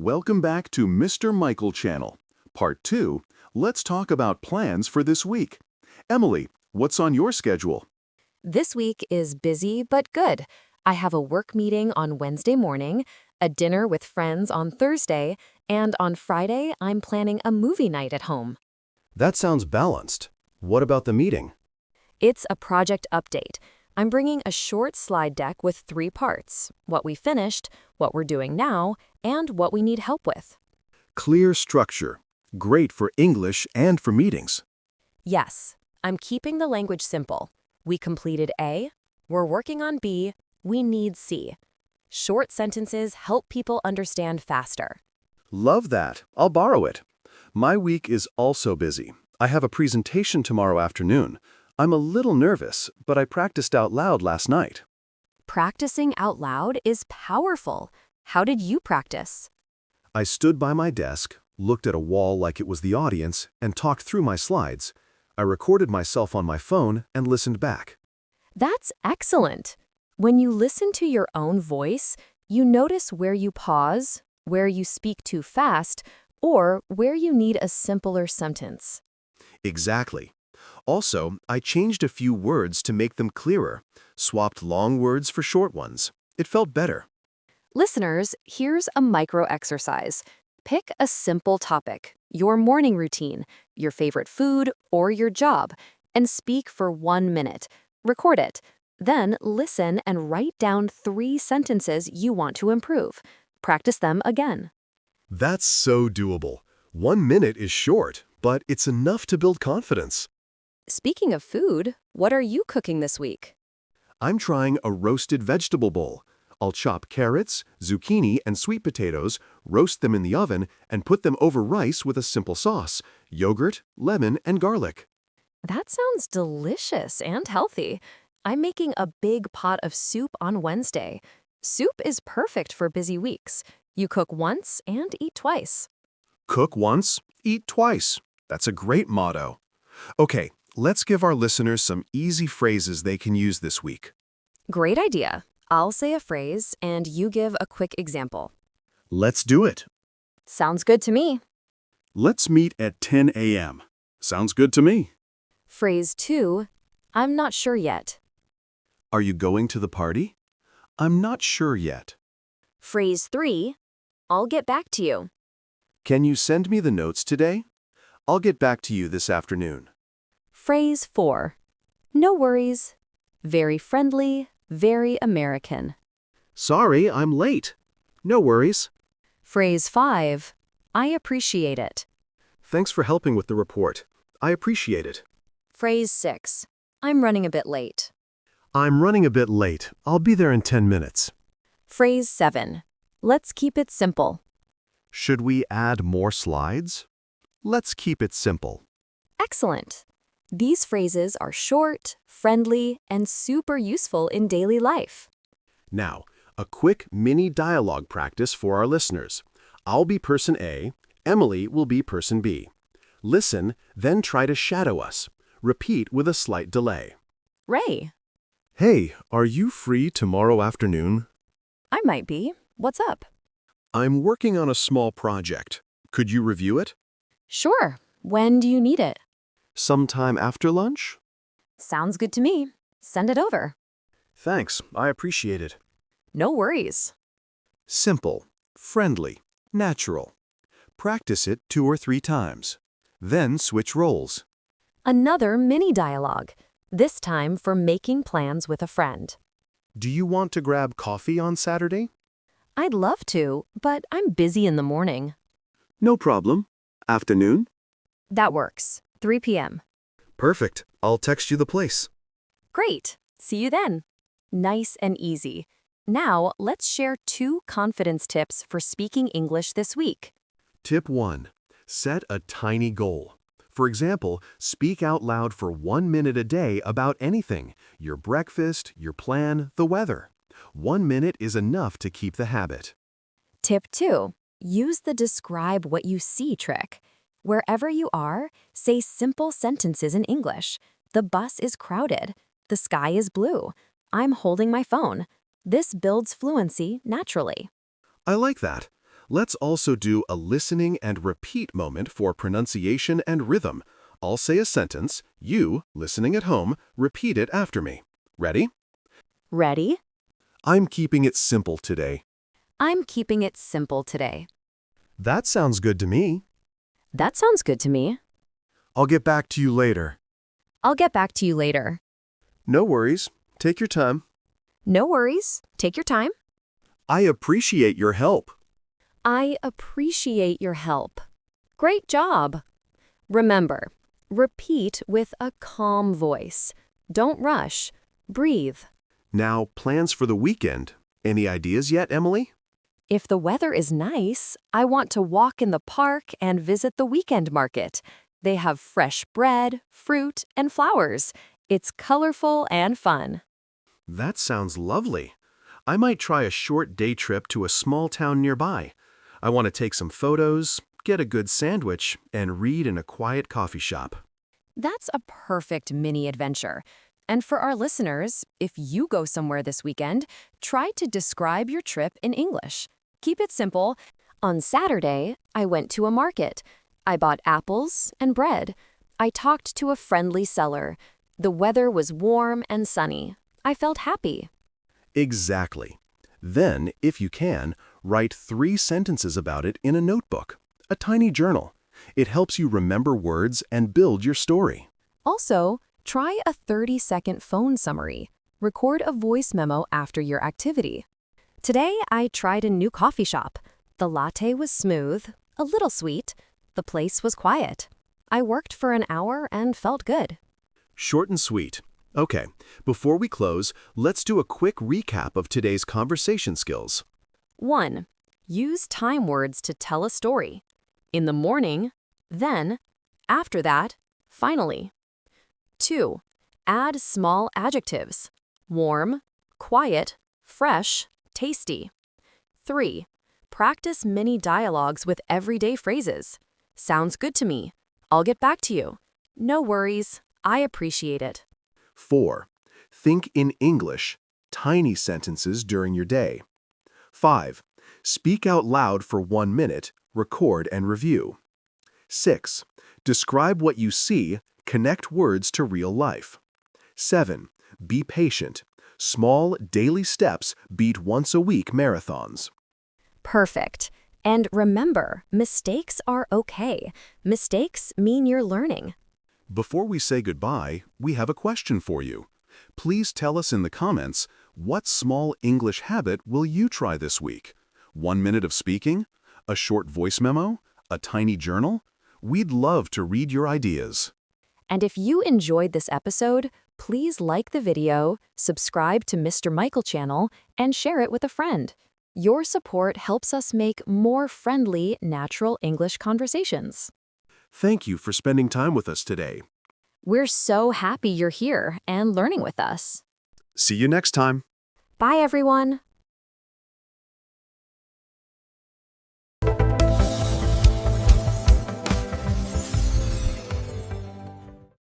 Welcome back to Mr. Michael Channel. Part 2, let's talk about plans for this week. Emily, what's on your schedule? This week is busy but good. I have a work meeting on Wednesday morning, a dinner with friends on Thursday, and on Friday, I'm planning a movie night at home. That sounds balanced. What about the meeting? It's a project update. I'm bringing a short slide deck with 3 parts: what we finished, what we're doing now, and what we need help with. Clear structure. Great for English and for meetings. Yes, I'm keeping the language simple. We completed A, we're working on B, we need C. Short sentences help people understand faster. Love that. I'll borrow it. My week is also busy. I have a presentation tomorrow afternoon. I'm a little nervous, but I practiced out loud last night. Practicing out loud is powerful. How did you practice? I stood by my desk, looked at a wall like it was the audience, and talked through my slides. I recorded myself on my phone and listened back. That's excellent. When you listen to your own voice, you notice where you pause, where you speak too fast, or where you need a simpler sentence. Exactly. Also, I changed a few words to make them clearer, swapped long words for short ones. It felt better. Listeners, here's a micro exercise. Pick a simple topic, your morning routine, your favorite food, or your job, and speak for 1 minute. Record it. Then listen and write down 3 sentences you want to improve. Practice them again. That's so doable. 1 minute is short, but it's enough to build confidence. Speaking of food, what are you cooking this week? I'm trying a roasted vegetable bowl. I'll chop carrots, zucchini, and sweet potatoes, roast them in the oven, and put them over rice with a simple sauce, yogurt, lemon, and garlic. That sounds delicious and healthy. I'm making a big pot of soup on Wednesday. Soup is perfect for busy weeks. You cook once and eat twice. Cook once, eat twice. That's a great motto. Okay, let's give our listeners some easy phrases they can use this week. Great idea. I'll say a phrase and you give a quick example. Let's do it. Sounds good to me. Let's meet at 10 a.m. Sounds good to me. Phrase 2, I'm not sure yet. Are you going to the party? I'm not sure yet. Phrase 3, I'll get back to you. Can you send me the notes today? I'll get back to you this afternoon. Phrase 4, no worries. Very friendly, very American. Sorry, I'm late. No worries. Phrase 5, I appreciate it. Thanks for helping with the report. I appreciate it. Phrase 6, I'm running a bit late. I'm running a bit late. I'll be there in 10 minutes. Phrase 7, let's keep it simple. Should we add more slides? Let's keep it simple. Excellent. These phrases are short, friendly, and super useful in daily life. Now, a quick mini dialogue practice for our listeners. I'll be person A, Emily will be person B. Listen, then try to shadow us. Repeat with a slight delay. Ray, Hey, are you free tomorrow afternoon? I might be. What's up? I'm working on a small project. Could you review it? Sure. When do you need it? Sometime after lunch? Sounds good to me. Send it over. Thanks, I appreciate it. No worries. Simple, friendly, natural. Practice it 2 or 3 times. Then switch roles. Another mini dialogue, this time for making plans with a friend. Do you want to grab coffee on Saturday? I'd love to, but I'm busy in the morning. No problem. Afternoon? That works. 3 p.m. Perfect. I'll text you the place. Great. See you then. Nice and easy. Now, let's share 2 confidence tips for speaking English this week. Tip 1. Set a tiny goal. For example, speak out loud for 1 minute a day about anything: your breakfast, your plan, the weather. 1 minute is enough to keep the habit. Tip 2. Use the describe what you see trick. Wherever you are, say simple sentences in English. The bus is crowded. The sky is blue. I'm holding my phone. This builds fluency naturally. I like that. Let's also do a listening and repeat moment for pronunciation and rhythm. I'll say a sentence, you, listening at home, repeat it after me. Ready? Ready? I'm keeping it simple today. I'm keeping it simple today. That sounds good to me. That sounds good to me. I'll get back to you later. I'll get back to you later. No worries. Take your time. No worries. Take your time. I appreciate your help. I appreciate your help. Great job. Remember, repeat with a calm voice. Don't rush. Breathe. Now, plans for the weekend. Any ideas yet, Emily? If the weather is nice, I want to walk in the park and visit the weekend market. They have fresh bread, fruit, and flowers. It's colorful and fun. That sounds lovely. I might try a short day trip to a small town nearby. I want to take some photos, get a good sandwich, and read in a quiet coffee shop. That's a perfect mini adventure. And for our listeners, if you go somewhere this weekend, try to describe your trip in English. Keep it simple. On Saturday, I went to a market. I bought apples and bread. I talked to a friendly seller. The weather was warm and sunny. I felt happy. Exactly. Then, if you can, write 3 sentences about it in a notebook, a tiny journal. It helps you remember words and build your story. Also, try a 30-second phone summary. Record a voice memo after your activity. Today, I tried a new coffee shop. The latte was smooth, a little sweet. The place was quiet. I worked for an hour and felt good. Short and sweet. Okay, before we close, let's do a quick recap of today's conversation skills. 1. Use time words to tell a story. In the morning, then, after that, finally. 2. Add small adjectives. Warm, quiet, fresh, tasty. 3. Practice mini dialogues with everyday phrases. Sounds good to me. I'll get back to you. No worries. I appreciate it. 4. Think in English, tiny sentences during your day. 5. Speak out loud for 1 minute, record and review. 6. Describe what you see, connect words to real life. 7. Be patient. Small, daily steps beat once-a-week marathons. Perfect. And remember, mistakes are okay. Mistakes mean you're learning. Before we say goodbye, we have a question for you. Please tell us in the comments, what small English habit will you try this week? 1 minute of speaking? A short voice memo? A tiny journal? We'd love to read your ideas. And if you enjoyed this episode, please like the video, subscribe to Mr. Michael channel, and share it with a friend. Your support helps us make more friendly, natural English conversations. Thank you for spending time with us today. We're so happy you're here and learning with us. See you next time. Bye, everyone.